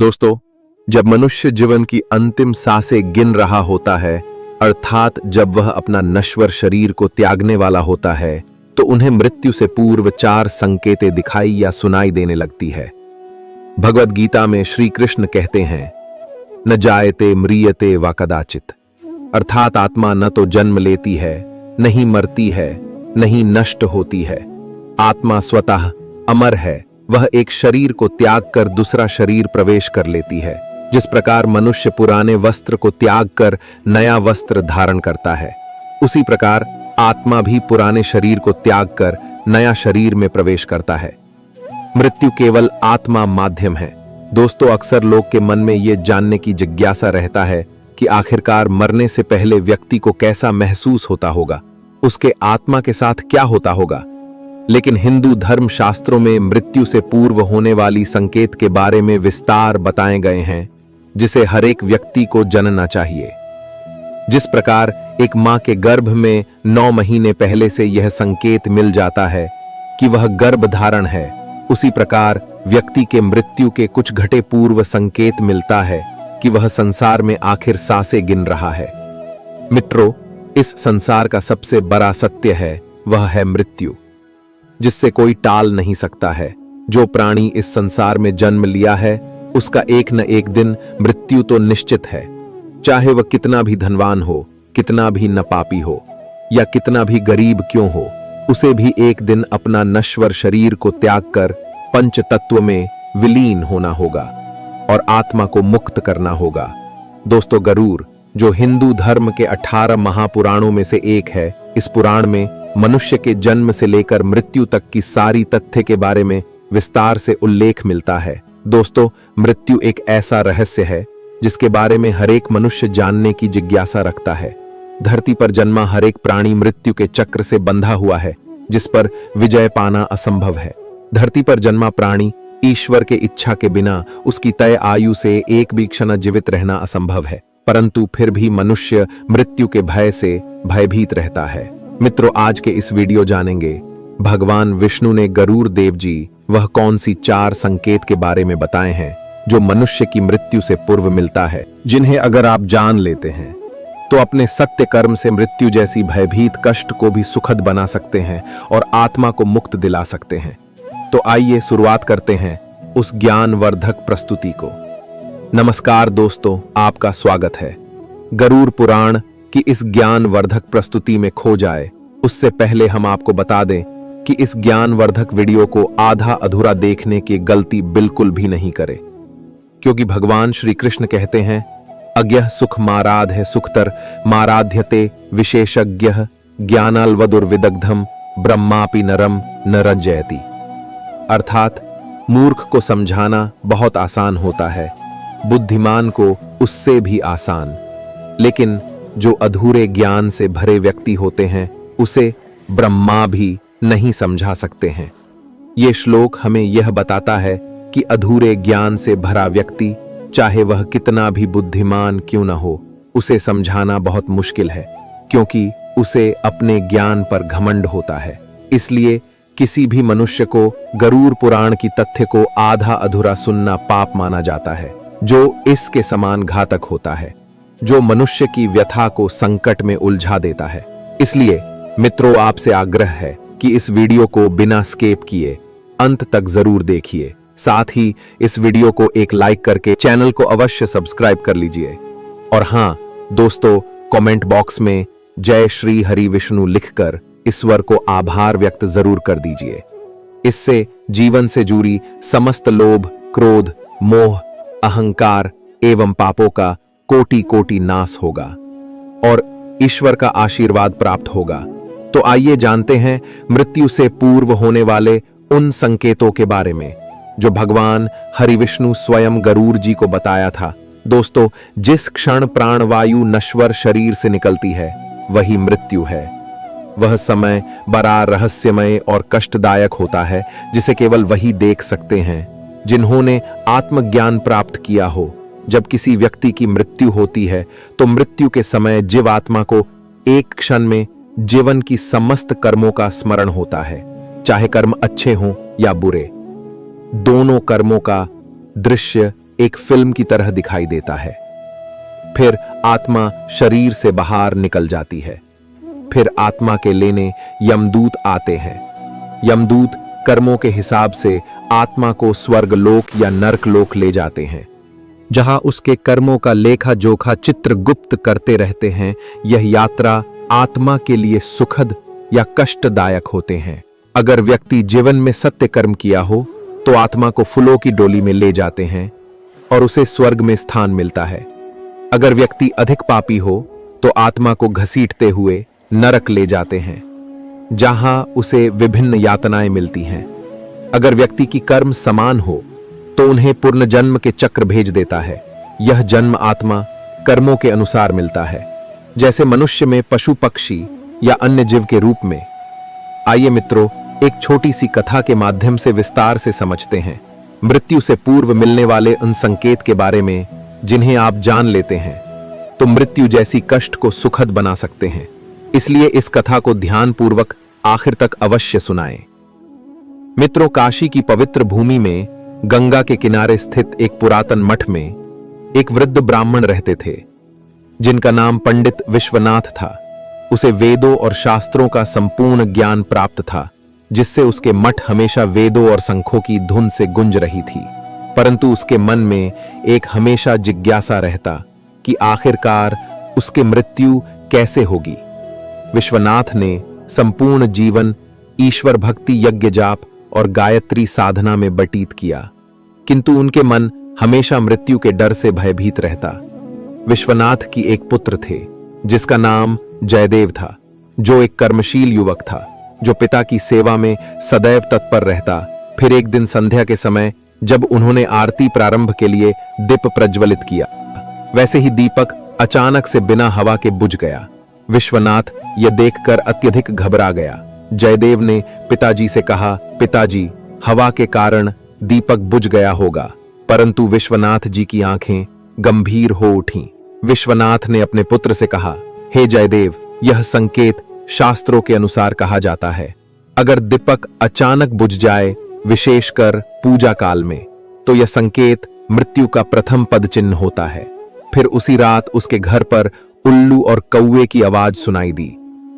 दोस्तों, जब मनुष्य जीवन की अंतिम सांसें गिन रहा होता है, अर्थात जब वह अपना नश्वर शरीर को त्यागने वाला होता है, तो उन्हें मृत्यु से पूर्व 4 संकेतें दिखाई या सुनाई देने लगती है। भगवद गीता में श्री कृष्ण कहते हैं, न जायते म्रियते वा कदाचित, अर्थात आत्मा न तो जन्म लेती है, नहीं मरती है, नहीं नष्ट होती है। आत्मा स्वतः अमर है, वह एक शरीर को त्याग कर दूसरा शरीर प्रवेश कर लेती है। जिस प्रकार मनुष्य पुराने वस्त्र को त्याग कर नया वस्त्र धारण करता है, उसी प्रकार आत्मा भी पुराने शरीर को त्याग कर नया शरीर में प्रवेश करता है। मृत्यु केवल आत्मा माध्यम है। दोस्तों, अक्सर लोग के मन में यह जानने की जिज्ञासा रहता है कि आखिरकार मरने से पहले व्यक्ति को कैसा महसूस होता होगा, उसके आत्मा के साथ क्या होता होगा। लेकिन हिंदू धर्म शास्त्रों में मृत्यु से पूर्व होने वाली संकेत के बारे में विस्तार बताए गए हैं, जिसे हर एक व्यक्ति को जानना चाहिए। जिस प्रकार एक मां के गर्भ में 9 महीने पहले से यह संकेत मिल जाता है कि वह गर्भ धारण है, उसी प्रकार व्यक्ति के मृत्यु के कुछ घंटे पूर्व संकेत मिलता है कि वह संसार में आखिर सांसें गिन रहा है। मित्रों, इस संसार का सबसे बड़ा सत्य है, वह है मृत्यु, जिससे कोई टाल नहीं सकता है। जो प्राणी इस संसार में जन्म लिया है, उसका एक न एक दिन मृत्यु तो निश्चित है। चाहे वह कितना भी धनवान हो, कितना भी नपापी हो, या कितना भी गरीब क्यों हो, उसे भी एक दिन अपना नश्वर शरीर को त्याग कर पंच तत्व में विलीन होना होगा और आत्मा को मुक्त करना होगा। दोस्तों, गरुड़, जो हिंदू धर्म के 18 महापुराणों में से एक है, इस पुराण में मनुष्य के जन्म से लेकर मृत्यु तक की सारी तथ्य के बारे में विस्तार से उल्लेख मिलता है। दोस्तों, मृत्यु एक ऐसा रहस्य है जिसके बारे में हर एक मनुष्य जानने की जिज्ञासा रखता है। धरती पर जन्मा हर एक प्राणी मृत्यु के चक्र से बंधा हुआ है, जिस पर विजय पाना असंभव है। धरती पर जन्मा प्राणी ईश्वर के इच्छा के बिना उसकी तय आयु से एक भी क्षण जीवित रहना असंभव है, परंतु फिर भी मनुष्य मृत्यु के भय से भयभीत रहता है। मित्रों, आज के इस वीडियो जानेंगे भगवान विष्णु ने गरुड़ देव जी वह कौन सी 4 संकेत के बारे में बताए हैं जो मनुष्य की मृत्यु से पूर्व मिलता है, जिन्हें अगर आप जान लेते हैं तो अपने सत्य कर्म से मृत्यु जैसी भयभीत कष्ट को भी सुखद बना सकते हैं और आत्मा को मुक्त दिला सकते हैं। तो आइए शुरुआत करते हैं उस ज्ञानवर्धक प्रस्तुति को। नमस्कार दोस्तों, आपका स्वागत है। गरुड़ पुराण की इस ज्ञानवर्धक प्रस्तुति में खो जाए उससे पहले हम आपको बता दें कि इस ज्ञानवर्धक वीडियो को आधा अधूरा देखने की गलती बिल्कुल भी नहीं करें, क्योंकि भगवान श्री कृष्ण कहते हैं, अज्ञः सुख माराध है सुखतर माराध्यते विशेषज्ञ ज्ञानाल्वदुर्विदग्धम ब्रह्मापि नरम न रज्जयति। अर्थात मूर्ख को समझाना बहुत आसान होता है, बुद्धिमान को उससे भी आसान, लेकिन जो अधूरे ज्ञान से भरे व्यक्ति होते हैं उसे ब्रह्मा भी नहीं समझा सकते हैं। ये श्लोक हमें यह बताता है कि अधूरे ज्ञान से भरा व्यक्ति, चाहे वह कितना भी बुद्धिमान क्यों न हो, उसे समझाना बहुत मुश्किल है, क्योंकि उसे अपने ज्ञान पर घमंड होता है। इसलिए किसी भी मनुष्य को गरुड़ पुराण की तथ्य को आधा अधूरा सुनना पाप माना जाता है, जो इसके समान घातक होता है, जो मनुष्य की व्यथा को संकट में उलझा देता है। इसलिए मित्रों, आपसे आग्रह है कि इस वीडियो को बिना स्किप किए अंत तक जरूर देखिए। साथ ही इस वीडियो को एक लाइक करके चैनल को अवश्य सब्सक्राइब कर लीजिए। और हां दोस्तों, कमेंट बॉक्स में जय श्री हरि विष्णु लिखकर ईश्वर को आभार व्यक्त जरूर कर दीजिए। इससे जीवन से जुड़ी समस्त लोभ, क्रोध, मोह, अहंकार एवं पापों का कोटि कोटि नाश होगा और ईश्वर का आशीर्वाद प्राप्त होगा। तो आइए जानते हैं मृत्यु से पूर्व होने वाले उन संकेतों के बारे में जो भगवान हरि विष्णु स्वयं गरुड़ जी को बताया था। दोस्तों, जिस क्षण प्राणवायु नश्वर शरीर से निकलती है वही मृत्यु है। वह समय बड़ा रहस्यमय और कष्टदायक होता है, जिसे केवल वही देख सकते हैं जिन्होंने आत्मज्ञान प्राप्त किया हो। जब किसी व्यक्ति की मृत्यु होती है तो मृत्यु के समय जीवात्मा को एक क्षण में जीवन की समस्त कर्मों का स्मरण होता है, चाहे कर्म अच्छे हों या बुरे। दोनों कर्मों का दृश्य एक फिल्म की तरह दिखाई देता है। फिर आत्मा शरीर से बाहर निकल जाती है। फिर आत्मा के लेने यमदूत आते हैं। यमदूत कर्मों के हिसाब से आत्मा को स्वर्गलोक या नरकलोक ले जाते हैं, जहां उसके कर्मों का लेखा जोखा चित्रगुप्त करते रहते हैं। यह यात्रा आत्मा के लिए सुखद या कष्टदायक होते हैं। अगर व्यक्ति जीवन में सत्य कर्म किया हो तो आत्मा को फूलों की डोली में ले जाते हैं और उसे स्वर्ग में स्थान मिलता है। अगर व्यक्ति अधिक पापी हो तो आत्मा को घसीटते हुए नरक ले जाते हैं, जहां उसे विभिन्न यातनाएं मिलती हैं। अगर व्यक्ति की कर्म समान हो तो उन्हें पुनर्जन्म के चक्र भेज देता है। यह जन्म आत्मा कर्मों के अनुसार मिलता है, जैसे मनुष्य में, पशु पक्षी या अन्य जीव के रूप में। आइए मित्रों, एक छोटी सी कथा के माध्यम से विस्तार से समझते हैं मृत्यु से पूर्व मिलने वाले उन संकेत के बारे में जिन्हें आप जान लेते हैं तो मृत्यु जैसी कष्ट को सुखद बना सकते हैं। इसलिए इस कथा को ध्यानपूर्वक आखिर तक अवश्य सुनाएं। मित्रों, काशी की पवित्र भूमि में गंगा के किनारे स्थित एक पुरातन मठ में एक वृद्ध ब्राह्मण रहते थे, जिनका नाम पंडित विश्वनाथ था। उसे वेदों और शास्त्रों का संपूर्ण ज्ञान प्राप्त था, जिससे उसके मठ हमेशा वेदों और शंखों की धुन से गूंज रही थी। परंतु उसके मन में एक हमेशा जिज्ञासा रहता कि आखिरकार उसकी मृत्यु कैसे होगी। विश्वनाथ ने संपूर्ण जीवन ईश्वर भक्ति, यज्ञ जाप और गायत्री साधना में व्यतीत किया, किंतु उनके मन हमेशा मृत्यु के डर से भयभीत रहता। विश्वनाथ की एक पुत्र थे जिसका नाम जयदेव था, जो एक कर्मशील युवक था, जो पिता की सेवा में सदैव तत्पर रहता। फिर एक दिन संध्या के समय जब उन्होंने आरती प्रारंभ के लिए दीप प्रज्वलित किया, वैसे ही दीपक अचानक से बिना हवा के बुझ गया। विश्वनाथ यह देखकर अत्यधिक घबरा गया। जयदेव ने पिताजी से कहा, पिताजी, हवा के कारण दीपक बुझ गया होगा। परंतु विश्वनाथ जी की आंखें गंभीर हो उठीं। विश्वनाथ ने अपने पुत्र से कहा, हे जयदेव, यह संकेत शास्त्रों के अनुसार कहा जाता है। अगर दीपक अचानक बुझ जाए, विशेषकर पूजा काल में, तो यह संकेत मृत्यु का प्रथम पद चिन्ह होता है। फिर उसी रात उसके घर पर उल्लू और कौवे की आवाज सुनाई दी।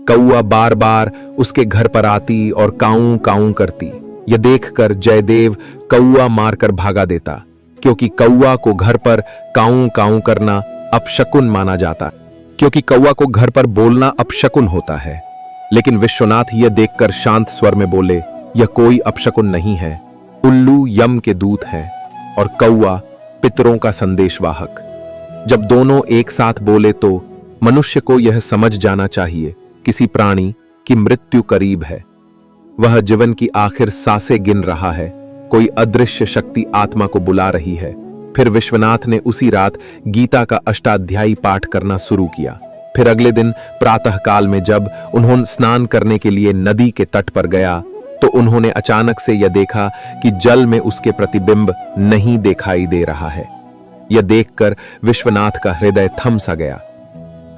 कौआ बार बार उसके घर पर आती और काऊं काऊं करती। यह देखकर जयदेव कौआ मारकर भागा देता, क्योंकि कौआ को घर पर काऊं काऊं करना अपशकुन माना जाता, क्योंकि कौआ को घर पर बोलना अपशकुन होता है। लेकिन विश्वनाथ यह देखकर शांत स्वर में बोले, यह कोई अपशकुन नहीं है। उल्लू यम के दूत है और कौआ पितरों का संदेशवाहक। जब दोनों एक साथ बोले तो मनुष्य को यह समझ जाना चाहिए किसी प्राणी की मृत्यु करीब है। वह जीवन की आखिर सांसें गिन रहा है। कोई अदृश्य शक्ति आत्मा को बुला रही है। फिर विश्वनाथ ने उसी रात गीता का अष्टाध्यायी पाठ करना शुरू किया। फिर अगले दिन प्रातः काल में जब उन्होंने स्नान करने के लिए नदी के तट पर गया तो उन्होंने अचानक से यह देखा कि जल में उसके प्रतिबिंब नहीं दिखाई दे रहा है। यह देखकर विश्वनाथ का हृदय थम सा गया।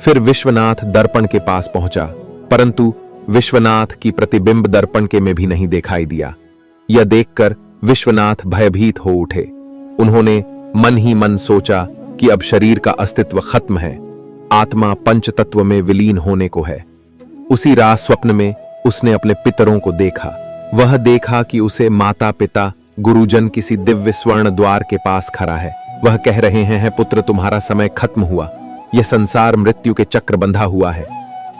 फिर विश्वनाथ दर्पण के पास पहुंचा, परंतु विश्वनाथ की प्रतिबिंब दर्पण के में भी नहीं दिखाई दिया। यह देखकर विश्वनाथ भयभीत हो उठे। उन्होंने मन ही मन सोचा कि अब शरीर का अस्तित्व खत्म है, आत्मा पंचतत्व में विलीन होने को है। उसी रात स्वप्न में उसने अपने पितरों को देखा। वह देखा कि उसे माता पिता गुरुजन किसी दिव्य स्वर्ण द्वार के पास खड़ा है। वह कह रहे हैं, पुत्र, तुम्हारा समय खत्म हुआ। यह संसार मृत्यु के चक्र बंधा हुआ है।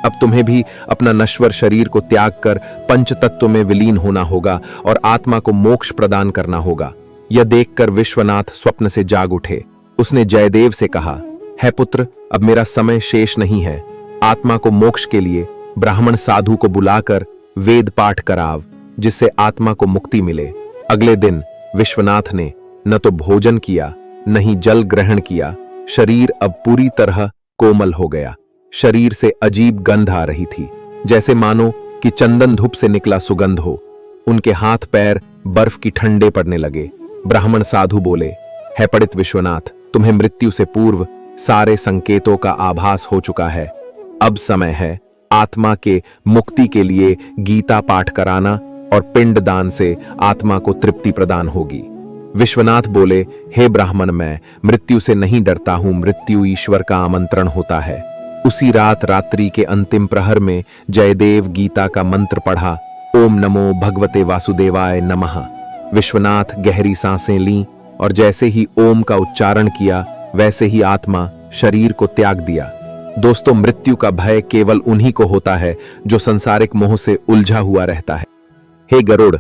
अब तुम्हें भी अपना नश्वर शरीर को त्याग कर पंचतत्व में विलीन होना होगा और आत्मा को मोक्ष प्रदान करना होगा। यह देखकर विश्वनाथ स्वप्न से जाग उठे। उसने जयदेव से कहा, है पुत्र, अब मेरा समय शेष नहीं है। आत्मा को मोक्ष के लिए ब्राह्मण साधु को बुलाकर वेद पाठ कराव, जिससे आत्मा को मुक्ति मिले। अगले दिन विश्वनाथ ने न तो भोजन किया, न ही जल ग्रहण किया। शरीर अब पूरी तरह कोमल हो गया। शरीर से अजीब गंध आ रही थी, जैसे मानो कि चंदन धूप से निकला सुगंध हो। उनके हाथ पैर बर्फ की ठंडे पड़ने लगे। ब्राह्मण साधु बोले, है पंडित विश्वनाथ, तुम्हें मृत्यु से पूर्व सारे संकेतों का आभास हो चुका है। अब समय है आत्मा के मुक्ति के लिए गीता पाठ कराना और पिंड दान से आत्मा को तृप्ति प्रदान होगी। विश्वनाथ बोले, हे ब्राह्मण, मैं मृत्यु से नहीं डरता हूं, मृत्यु ईश्वर का आमंत्रण होता है। उसी रात रात्रि के अंतिम प्रहर में जयदेव गीता का मंत्र पढ़ा, ओम नमो भगवते वासुदेवाय नमः। विश्वनाथ गहरी सांसें लीं और जैसे ही ओम का उच्चारण किया वैसे ही आत्मा शरीर को त्याग दिया। दोस्तों, मृत्यु का भय केवल उन्हीं को होता है जो संसारिक मोह से उलझा हुआ रहता है। हे गरुड़,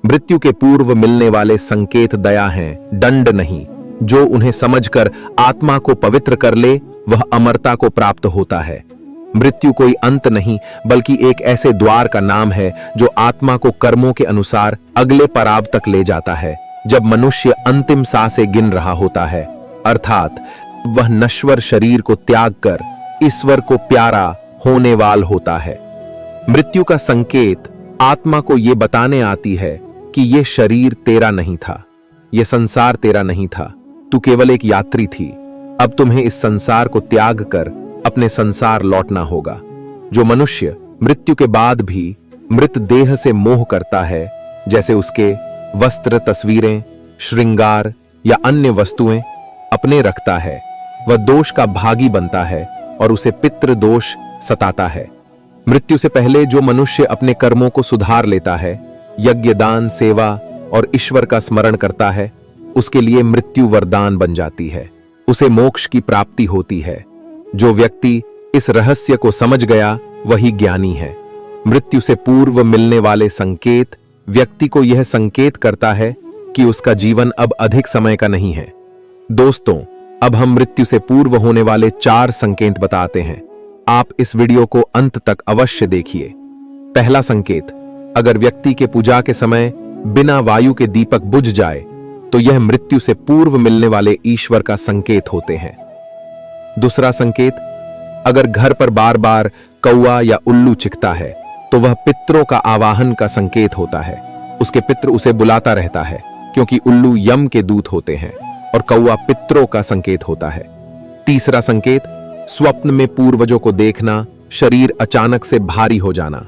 मृत्यु के पूर्व मिलने वाले संकेत दया हैं, दंड नहीं। जो उन्हें समझकर आत्मा को पवित्र कर ले वह अमरता को प्राप्त होता है। मृत्यु कोई अंत नहीं बल्कि एक ऐसे द्वार का नाम है जो आत्मा को कर्मों के अनुसार अगले पड़ाव तक ले जाता है। जब मनुष्य अंतिम सांसें गिन रहा होता है, अर्थात वह नश्वर शरीर को त्याग कर ईश्वर को प्यारा होने वाला होता है। मृत्यु का संकेत आत्मा को यह बताने आती है कि यह शरीर तेरा नहीं था, यह संसार तेरा नहीं था, तू केवल एक यात्री थी। अब तुम्हें इस संसार को त्याग कर अपने संसार लौटना होगा। जो मनुष्य मृत्यु के बाद भी मृत देह से मोह करता है, जैसे उसके वस्त्र, तस्वीरें, श्रृंगार या अन्य वस्तुएं अपने रखता है, वह दोष का भागी बनता है और उसे पितृ दोष सताता है। मृत्यु से पहले जो मनुष्य अपने कर्मों को सुधार लेता है, यज्ञ, दान, सेवा और ईश्वर का स्मरण करता है, उसके लिए मृत्यु वरदान बन जाती है, उसे मोक्ष की प्राप्ति होती है। जो व्यक्ति इस रहस्य को समझ गया वही ज्ञानी है। मृत्यु से पूर्व मिलने वाले संकेत व्यक्ति को यह संकेत करता है कि उसका जीवन अब अधिक समय का नहीं है। दोस्तों, अब हम मृत्यु से पूर्व होने वाले 4 संकेत बताते हैं। आप इस वीडियो को अंत तक अवश्य देखिए। पहला संकेत, अगर व्यक्ति के पूजा के समय बिना वायु के दीपक बुझ जाए तो यह मृत्यु से पूर्व मिलने वाले ईश्वर का संकेत होते हैं। दूसरा संकेत, अगर घर पर बार बार कौवा या उल्लू चिखता है तो वह पितरों का आवाहन का संकेत होता है। उसके पितृ उसे बुलाता रहता है, क्योंकि उल्लू यम के दूत होते हैं और कौवा पितरों का संकेत होता है। तीसरा संकेत, स्वप्न में पूर्वजों को देखना, शरीर अचानक से भारी हो जाना।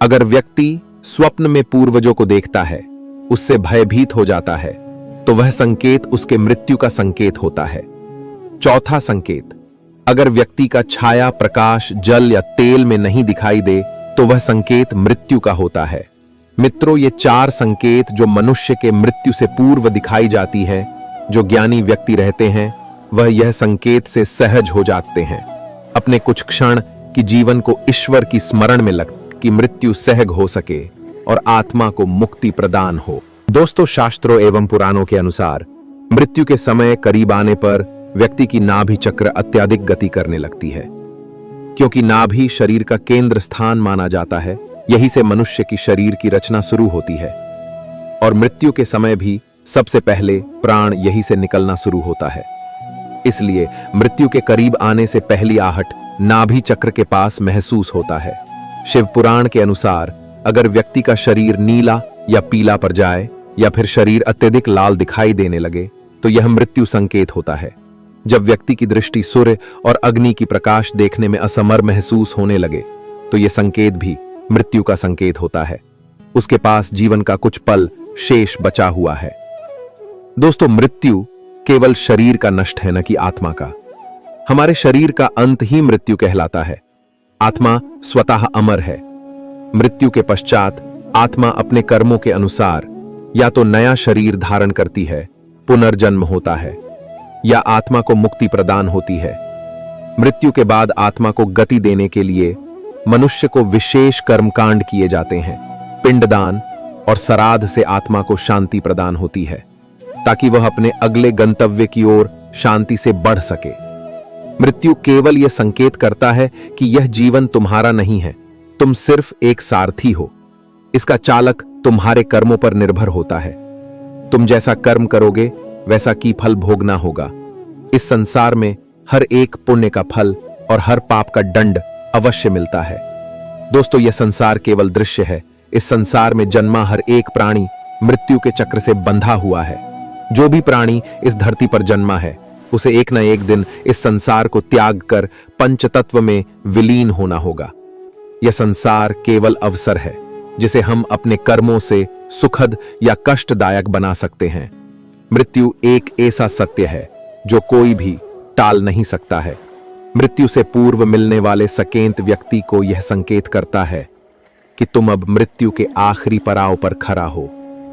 अगर व्यक्ति स्वप्न में पूर्वजों को देखता है, उससे भयभीत हो जाता है, तो वह संकेत उसके मृत्यु का संकेत होता है। चौथा संकेत, अगर व्यक्ति का छाया, प्रकाश, जल या तेल में नहीं दिखाई दे तो वह संकेत मृत्यु का होता है। मित्रों, ये 4 संकेत जो मनुष्य के मृत्यु से पूर्व दिखाई जाती है, जो ज्ञानी व्यक्ति रहते हैं वह यह संकेत से सहज हो जाते हैं। अपने कुछ क्षण की जीवन को ईश्वर की स्मरण में लग कि मृत्यु सहज हो सके और आत्मा को मुक्ति प्रदान हो। दोस्तों, शास्त्रों एवं पुराणों के अनुसार मृत्यु के समय करीब आने पर व्यक्ति की नाभि चक्र अत्यधिक गति करने लगती है, क्योंकि नाभि शरीर का केंद्र स्थान माना जाता है। यही से मनुष्य की शरीर की रचना शुरू होती है और मृत्यु के समय भी सबसे पहले प्राण यही से निकलना शुरू होता है। इसलिए मृत्यु के करीब आने से पहली आहट नाभि चक्र के पास महसूस होता है। शिव पुराण के अनुसार अगर व्यक्ति का शरीर नीला या पीला पड़ जाए या फिर शरीर अत्यधिक लाल दिखाई देने लगे तो यह मृत्यु संकेत होता है। जब व्यक्ति की दृष्टि सूर्य और अग्नि की प्रकाश देखने में असमर्थ महसूस होने लगे तो यह संकेत भी मृत्यु का संकेत होता है। उसके पास जीवन का कुछ पल शेष बचा हुआ है। दोस्तों, मृत्यु केवल शरीर का नष्ट है, न कि आत्मा का। हमारे शरीर का अंत ही मृत्यु कहलाता है। आत्मा स्वतः अमर है। मृत्यु के पश्चात आत्मा अपने कर्मों के अनुसार या तो नया शरीर धारण करती है, पुनर्जन्म होता है, या आत्मा को मुक्ति प्रदान होती है। मृत्यु के बाद आत्मा को गति देने के लिए मनुष्य को विशेष कर्मकांड किए जाते हैं। पिंडदान और श्राद्ध से आत्मा को शांति प्रदान होती है, ताकि वह अपने अगले गंतव्य की ओर शांति से बढ़ सके। मृत्यु केवल यह संकेत करता है कि यह जीवन तुम्हारा नहीं है, तुम सिर्फ एक सारथी हो। इसका चालक तुम्हारे कर्मों पर निर्भर होता है। तुम जैसा कर्म करोगे वैसा की फल भोगना होगा। इस संसार में हर एक पुण्य का फल और हर पाप का दंड अवश्य मिलता है। दोस्तों, यह संसार केवल दृश्य है। इस संसार में जन्मा हर एक प्राणी मृत्यु के चक्र से बंधा हुआ है। जो भी प्राणी इस धरती पर जन्मा है उसे एक न एक दिन इस संसार को त्याग कर पंचतत्व में विलीन होना होगा। यह संसार केवल अवसर है जिसे हम अपने कर्मों से सुखद या कष्टदायक बना सकते हैं। मृत्यु एक ऐसा सत्य है जो कोई भी टाल नहीं सकता है। मृत्यु से पूर्व मिलने वाले संकेत व्यक्ति को यह संकेत करता है कि तुम अब मृत्यु के आखिरी पड़ाव पर खड़ा हो।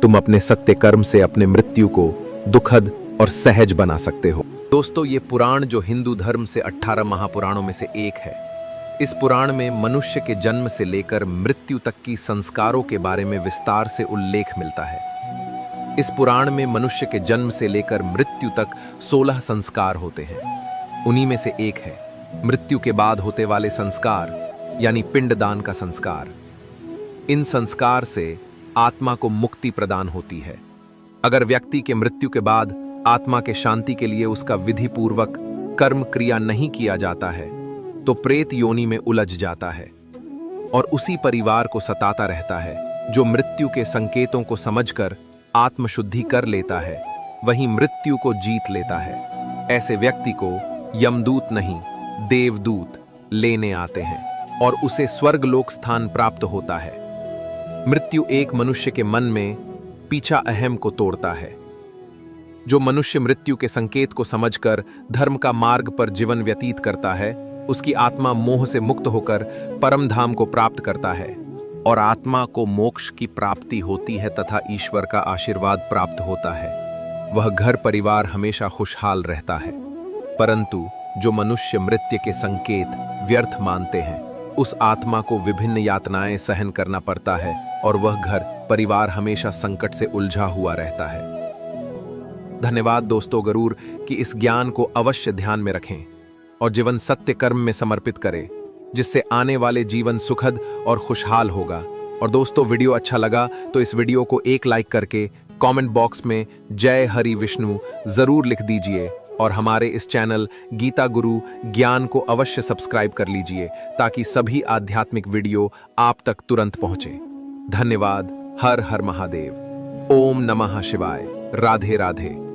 तुम अपने सत्य कर्म से अपने मृत्यु को दुखद और सहज बना सकते हो। दोस्तों, ये पुराण जो हिंदू धर्म से 18 महापुराणों में से एक है, इस पुराण में मनुष्य के जन्म से लेकर मृत्यु तक की संस्कारों के बारे में विस्तार से उल्लेख मिलता है। इस पुराण में मनुष्य के जन्म से लेकर मृत्यु तक 16 संस्कार होते हैं। उन्हीं में से एक है मृत्यु के बाद होते वाले संस्कार, यानी पिंडदान का संस्कार। इन संस्कार से आत्मा को मुक्ति प्रदान होती है। अगर व्यक्ति के मृत्यु के बाद आत्मा के शांति के लिए उसका विधि पूर्वक कर्म क्रिया नहीं किया जाता है तो प्रेत योनि में उलझ जाता है और उसी परिवार को सताता रहता है जो मृत्यु के संकेतों को समझकर आत्मशुद्धि कर लेता है, वही मृत्यु को जीत लेता है। ऐसे व्यक्ति को यमदूत नहीं, देवदूत लेने आते हैं और उसे स्वर्गलोक स्थान प्राप्त होता है। मृत्यु एक मनुष्य के मन में पीछा अहम को तोड़ता है। जो मनुष्य मृत्यु के संकेत को समझकर धर्म का मार्ग पर जीवन व्यतीत करता है, उसकी आत्मा मोह से मुक्त होकर परम धाम को प्राप्त करता है और आत्मा को मोक्ष की प्राप्ति होती है तथा ईश्वर का आशीर्वाद प्राप्त होता है। वह घर परिवार हमेशा खुशहाल रहता है। परंतु जो मनुष्य मृत्यु के संकेत व्यर्थ मानते हैं, उस आत्मा को विभिन्न यातनाएं सहन करना पड़ता है और वह घर परिवार हमेशा संकट से उलझा हुआ रहता है। धन्यवाद दोस्तों, जरूर कि इस ज्ञान को अवश्य ध्यान में रखें और जीवन सत्य कर्म में समर्पित करें, जिससे आने वाले जीवन सुखद और खुशहाल होगा। और दोस्तों, वीडियो अच्छा लगा तो इस वीडियो को एक लाइक करके कमेंट बॉक्स में जय हरि विष्णु जरूर लिख दीजिए और हमारे इस चैनल गीता गुरु ज्ञान को अवश्य सब्सक्राइब कर लीजिए ताकि सभी आध्यात्मिक वीडियो आप तक तुरंत पहुंचे। धन्यवाद। हर हर महादेव। ओम नमः शिवाय। राधे राधे।